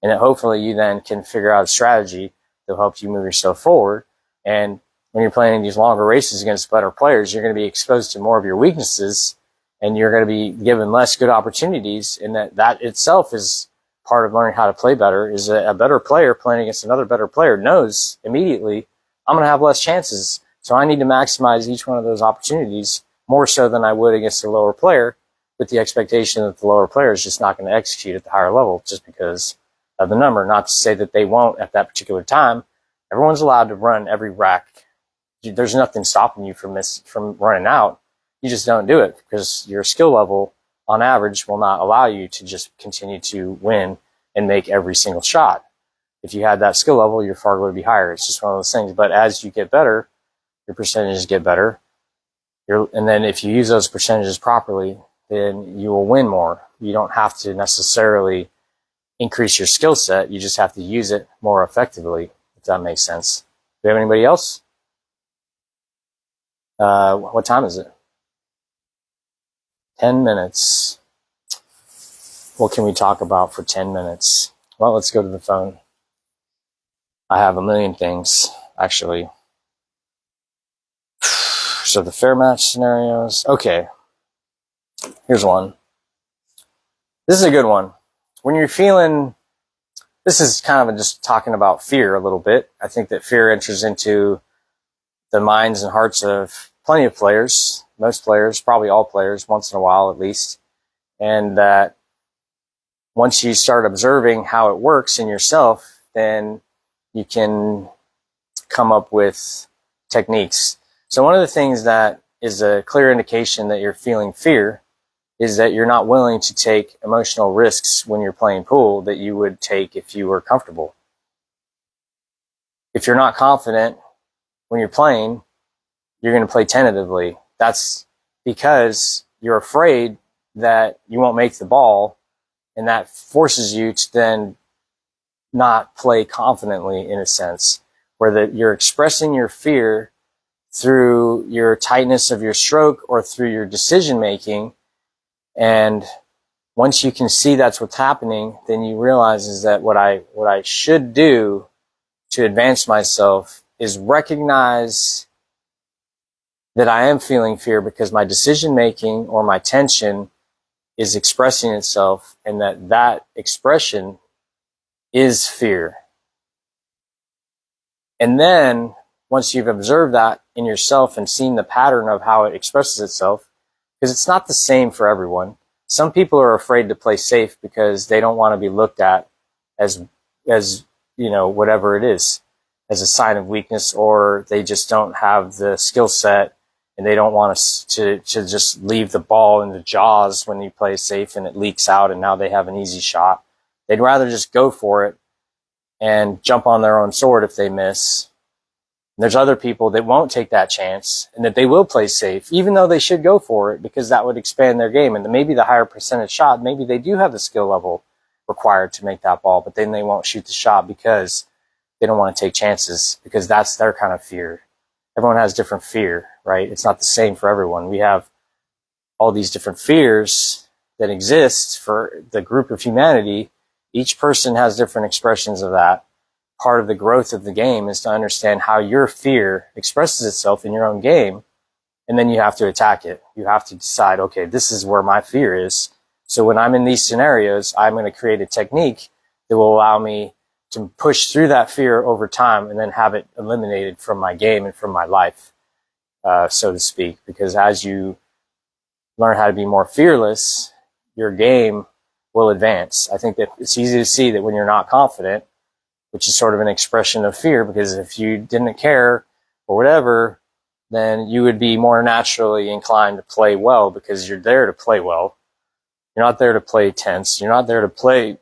And hopefully you then can figure out a strategy that will help you move yourself forward. And when you're playing in these longer races against better players, you're going to be exposed to more of your weaknesses and you're going to be given less good opportunities. And that itself is part of learning how to play better. Is a better player playing against another better player knows immediately, I'm going to have less chances. So I need to maximize each one of those opportunities more so than I would against a lower player, with the expectation that the lower player is just not going to execute at the higher level just because of the number. Not to say that they won't at that particular time. Everyone's allowed to run every rack there's nothing stopping you from running out. You just don't do it because your skill level on average will not allow you to just continue to win and make every single shot. If you had that skill level, your Fargo would be higher. It's just one of those things. But as you get better, your percentages get better. And then if you use those percentages properly, then you will win more. You don't have to necessarily increase your skill set. You just have to use it more effectively, if that makes sense. Do we have anybody else? What time is it? 10 minutes. What can we talk about for 10 minutes? Well, let's go to the phone. I have a million things, actually. So the Fairmatch scenarios. Okay. Here's one. This is a good one. When you're feeling, this is kind of just talking about fear a little bit. I think that fear enters into the minds and hearts of plenty of players, most players, probably all players, once in a while at least. And that once you start observing how it works in yourself, then you can come up with techniques. So one of the things that is a clear indication that you're feeling fear is that you're not willing to take emotional risks when you're playing pool that you would take if you were comfortable. If you're not confident when you're playing, you're going to play tentatively. That's because you're afraid that you won't make the ball, and that forces you to then not play confidently, in a sense, where that you're expressing your fear through your tightness of your stroke or through your decision making. And once you can see that's what's happening, then you realize is that what I should do to advance myself is recognize that I am feeling fear because my decision making or my tension is expressing itself, and that expression is fear. And then once you've observed that in yourself and seen the pattern of how it expresses itself, because it's not the same for everyone. Some people are afraid to play safe because they don't want to be looked at as whatever it is, as a sign of weakness, or they just don't have the skill set and they don't want to just leave the ball in the jaws when you play safe and it leaks out and now they have an easy shot. They'd rather just go for it and jump on their own sword if they miss. And there's other people that won't take that chance and that they will play safe, even though they should go for it because that would expand their game. And maybe the higher percentage shot, maybe they do have the skill level required to make that ball, but then they won't shoot the shot because they don't want to take chances, because that's their kind of fear. Everyone has different fear, right? It's not the same for everyone. We have all these different fears that exist for the group of humanity. Each person has different expressions of that. Part of the growth of the game is to understand how your fear expresses itself in your own game, and then you have to attack it. You have to decide, okay, this is where my fear is. So when I'm in these scenarios, I'm going to create a technique that will allow me to push through that fear over time and then have it eliminated from my game and from my life, so to speak. Because as you learn how to be more fearless, your game will advance. I think that it's easy to see that when you're not confident, which is sort of an expression of fear, because if you didn't care or whatever, then you would be more naturally inclined to play well because you're there to play well. You're not there to play tense. You're not there to play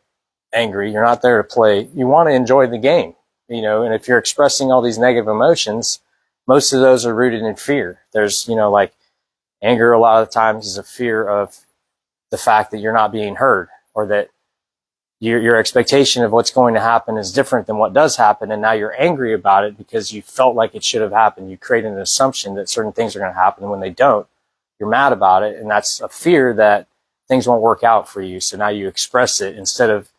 angry. You're not there to play. You want to enjoy the game, and if you're expressing all these negative emotions, most of those are rooted in fear. There's, like anger a lot of times is a fear of the fact that you're not being heard, or that your expectation of what's going to happen is different than what does happen, and now you're angry about it because you felt like it should have happened. You create an assumption that certain things are going to happen, and when they don't, you're mad about it, and that's a fear that things won't work out for you. So now you express it instead of,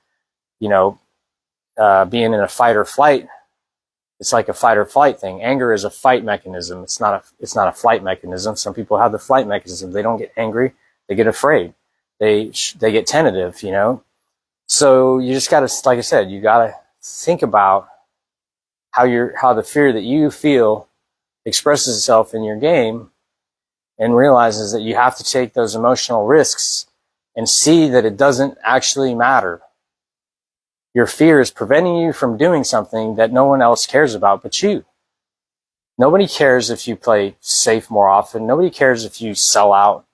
being in a fight or flight. It's like a fight or flight thing. Anger is a fight mechanism. It's not a flight mechanism. Some people have the flight mechanism. They don't get angry. They get afraid. They get tentative, So you just got to, like I said, you got to think about how the fear that you feel expresses itself in your game, and realizes that you have to take those emotional risks and see that it doesn't actually matter. Your fear is preventing you from doing something that no one else cares about but you. Nobody cares if you play safe more often. Nobody cares if you sell out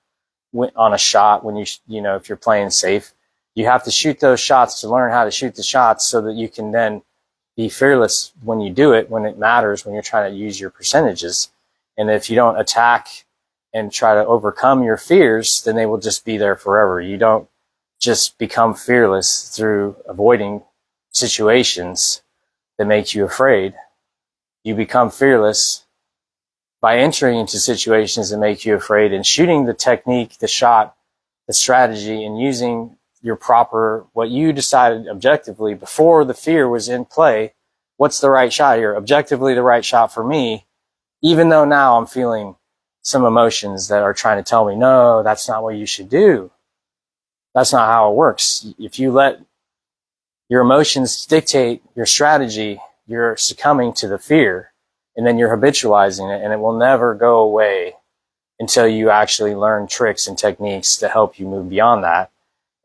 on a shot when if you're playing safe. You have to shoot those shots to learn how to shoot the shots so that you can then be fearless when you do it, when it matters, when you're trying to use your percentages. And if you don't attack and try to overcome your fears, then they will just be there forever. You don't just become fearless through avoiding situations that make you afraid. You become fearless by entering into situations that make you afraid and shooting the technique, the shot, the strategy, and using your proper, what you decided objectively before the fear was in play. What's the right shot here? Objectively, the right shot for me, even though now I'm feeling some emotions that are trying to tell me, no, that's not what you should do. That's not how it works. If you let your emotions dictate your strategy, you're succumbing to the fear, and then you're habitualizing it, and it will never go away until you actually learn tricks and techniques to help you move beyond that.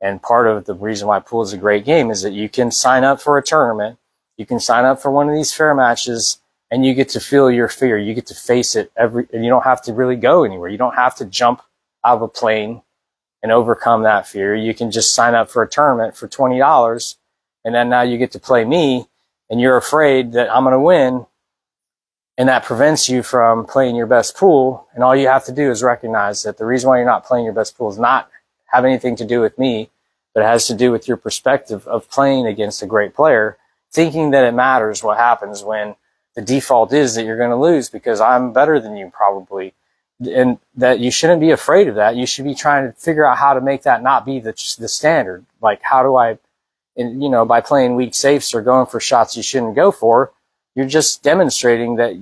And part of the reason why pool is a great game is that you can sign up for a tournament, you can sign up for one of these fair matches, and you get to feel your fear. You get to face it and you don't have to really go anywhere. You don't have to jump out of a plane and overcome that fear. You can just sign up for a tournament for $20, and then now you get to play me, and you're afraid that I'm going to win, and that prevents you from playing your best pool. And all you have to do is recognize that the reason why you're not playing your best pool is not have anything to do with me, but it has to do with your perspective of playing against a great player, thinking that it matters what happens when the default is that you're going to lose because I'm better than you probably. And that you shouldn't be afraid of that. You should be trying to figure out how to make that not be the standard. Like, how do I, by playing weak safes or going for shots you shouldn't go for, you're just demonstrating that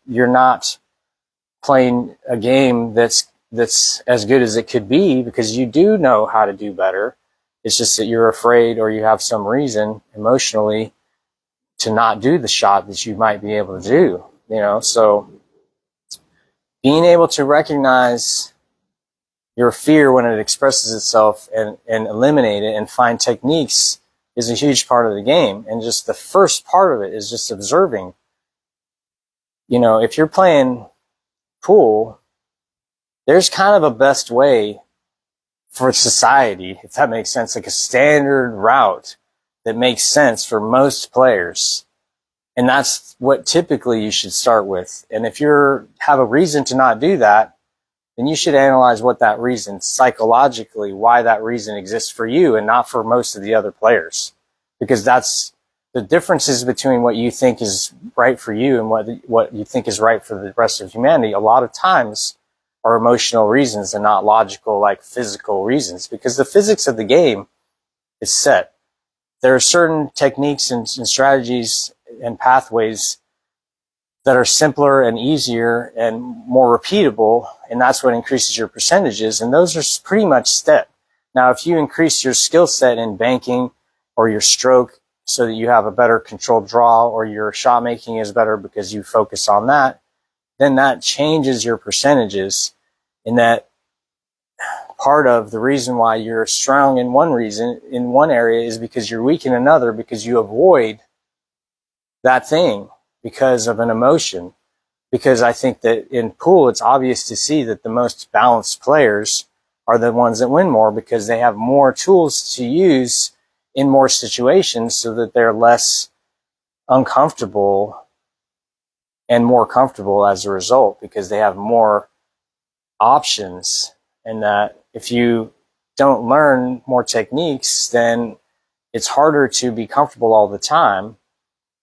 you're not playing a game that's as good as it could be, because you do know how to do better. It's just that you're afraid, or you have some reason emotionally to not do the shot that you might be able to do. So being able to recognize your fear when it expresses itself and eliminate it and find techniques is a huge part of the game. And just the first part of it is just observing. If you're playing pool, there's kind of a best way for society, if that makes sense, like a standard route that makes sense for most players. And that's what typically you should start with. And if you have a reason to not do that, then you should analyze what that reason, psychologically, why that reason exists for you and not for most of the other players. Because that's the differences between what you think is right for you and what you think is right for the rest of humanity. A lot of times are emotional reasons and not logical, like physical reasons, because the physics of the game is set. There are certain techniques and strategies and pathways that are simpler and easier and more repeatable, and that's what increases your percentages, and those are pretty much set. Now, if you increase your skill set in banking or your stroke so that you have a better controlled draw, or your shot making is better because you focus on that, then that changes your percentages. And that part of the reason why you're strong in one area is because you're weak in another, because you avoid that thing because of an emotion. Because I think that in pool, it's obvious to see that the most balanced players are the ones that win more, because they have more tools to use in more situations so that they're less uncomfortable and more comfortable as a result, because they have more options. And that if you don't learn more techniques, then it's harder to be comfortable all the time.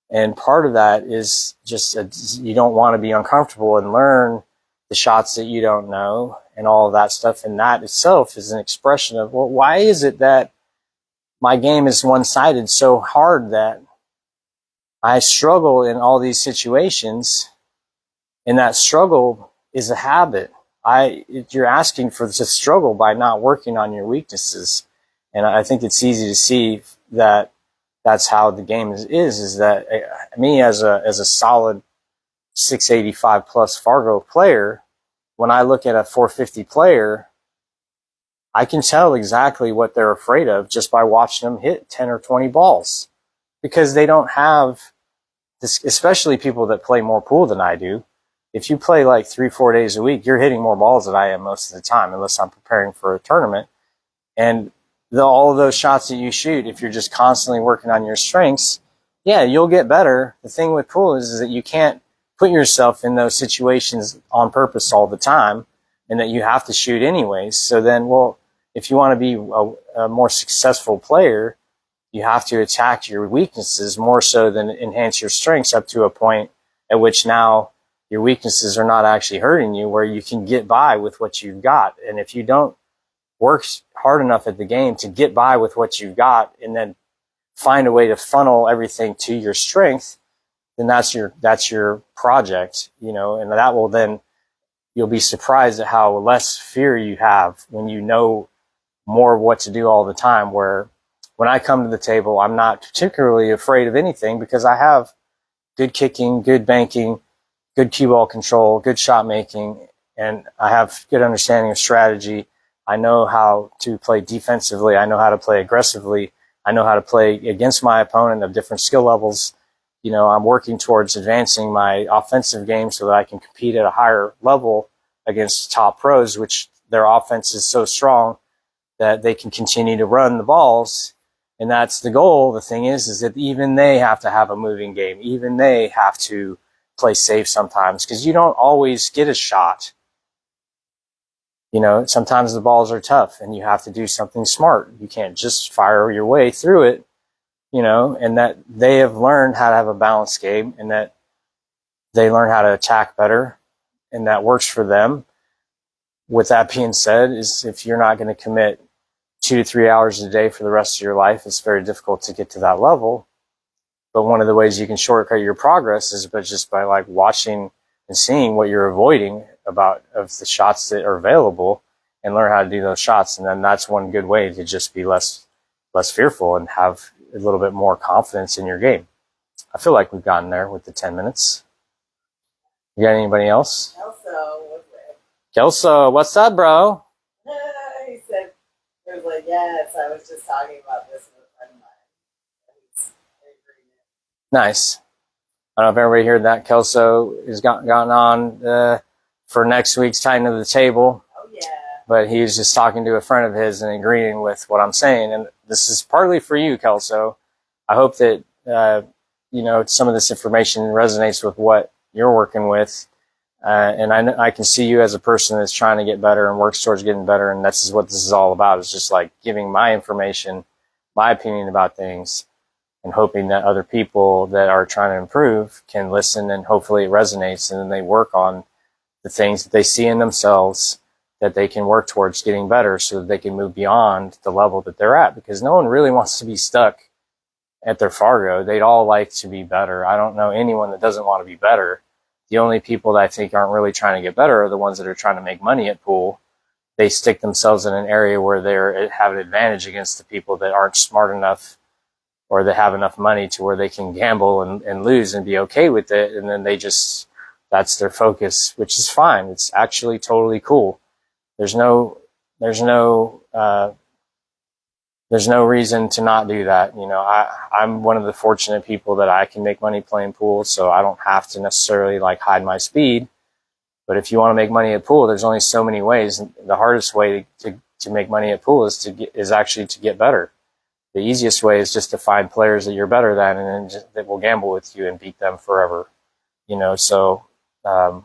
And part of that is just you don't want to be uncomfortable and learn the shots that you don't know and all of that stuff. And that itself is an expression of, well, why is it that my game is one-sided so hard that I struggle in all these situations? And that struggle is a habit. You're asking for to struggle by not working on your weaknesses. And I think it's easy to see that that's how the game is that me as a solid 685 plus Fargo player, when I look at a 450 player, I can tell exactly what they're afraid of just by watching them hit 10 or 20 balls, because they don't have especially people that play more pool than I do. If you play like 3-4 days a week, you're hitting more balls than I am most of the time, unless I'm preparing for a tournament. And all of those shots that you shoot, if you're just constantly working on your strengths, yeah, you'll get better. The thing with pool is that you can't put yourself in those situations on purpose all the time, and that you have to shoot anyways. So then, well, if you want to be a more successful player, you have to attack your weaknesses more so than enhance your strengths up to a point at which now your weaknesses are not actually hurting you, where you can get by with what you've got. And if you don't work hard enough at the game to get by with what you've got and then find a way to funnel everything to your strength, then that's your project, you know, and that will then, you'll be surprised at how less fear you have when you know more of what to do all the time. Where when I come to the table, I'm not particularly afraid of anything because I have good kicking, good banking, good cue ball control, good shot making, and I have good understanding of strategy. I know how to play defensively. I know how to play aggressively. I know how to play against my opponent of different skill levels. You know, I'm working towards advancing my offensive game so that I can compete at a higher level against top pros, which their offense is so strong that they can continue to run the balls. And that's the goal. The thing is that even they have to have a moving game. Even they have to play safe sometimes, because you don't always get a shot. You know, sometimes the balls are tough and you have to do something smart. You can't just fire your way through it, you know, and that they have learned how to have a balanced game, and that they learn how to attack better, and that works for them. With that being said, is if you're not going to commit 2 to 3 hours a day for the rest of your life, it's very difficult to get to that level. But one of the ways you can shortcut your progress is just by like watching and seeing what you're avoiding of the shots that are available, and learn how to do those shots. And then that's one good way to just be less fearful and have a little bit more confidence in your game. I feel like we've gotten there with the 10 minutes. You got anybody else? Kelso, what's up, bro? He said, he was like, yes, I was just talking about this with a friend of mine. He's nice. I don't know if everybody heard that. Kelso has gotten on for next week's Titan of the Table. Oh, yeah. But he's just talking to a friend of his and agreeing with what I'm saying. And this is partly for you, Kelso. I hope that, you know, some of this information resonates with what you're working with. And I can see you as a person that's trying to get better and works towards getting better. And that's what this is all about. It's just like giving my information, my opinion about things, and hoping that other people that are trying to improve can listen, and hopefully it resonates, and then they work on the things that they see in themselves that they can work towards getting better, so that they can move beyond the level that they're at. Because no one really wants to be stuck at their Fargo. They'd all like to be better. I don't know anyone that doesn't want to be better. The only people that I think aren't really trying to get better are the ones that are trying to make money at pool. They stick themselves in an area where they have an advantage against the people that aren't smart enough, or they have enough money to where they can gamble and lose and be okay with it. And then that's their focus, which is fine. It's actually totally cool. There's no reason to not do that. You know, I'm one of the fortunate people that I can make money playing pool, so I don't have to necessarily like hide my speed. But if you want to make money at pool, there's only so many ways. The hardest way to make money at pool is actually to get better. The easiest way is just to find players that you're better than, and then that will gamble with you and beat them forever. You know, so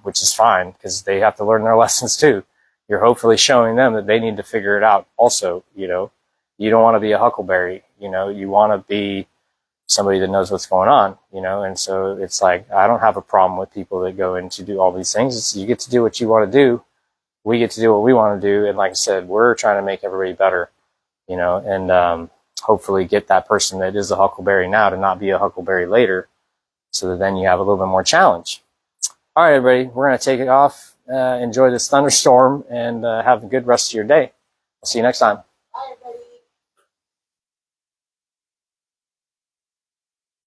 which is fine, because they have to learn their lessons too. You're hopefully showing them that they need to figure it out also. You know, you don't want to be a huckleberry. You know, you want to be somebody that knows what's going on. You know, and so it's like, I don't have a problem with people that go in to do all these things. You get to do what you want to do. We get to do what we want to do. And like I said, we're trying to make everybody better. You know, and hopefully get that person that is a huckleberry now to not be a huckleberry later, so that then you have a little bit more challenge. All right, everybody, we're going to take it off. Enjoy this thunderstorm, and have a good rest of your day. I'll see you next time.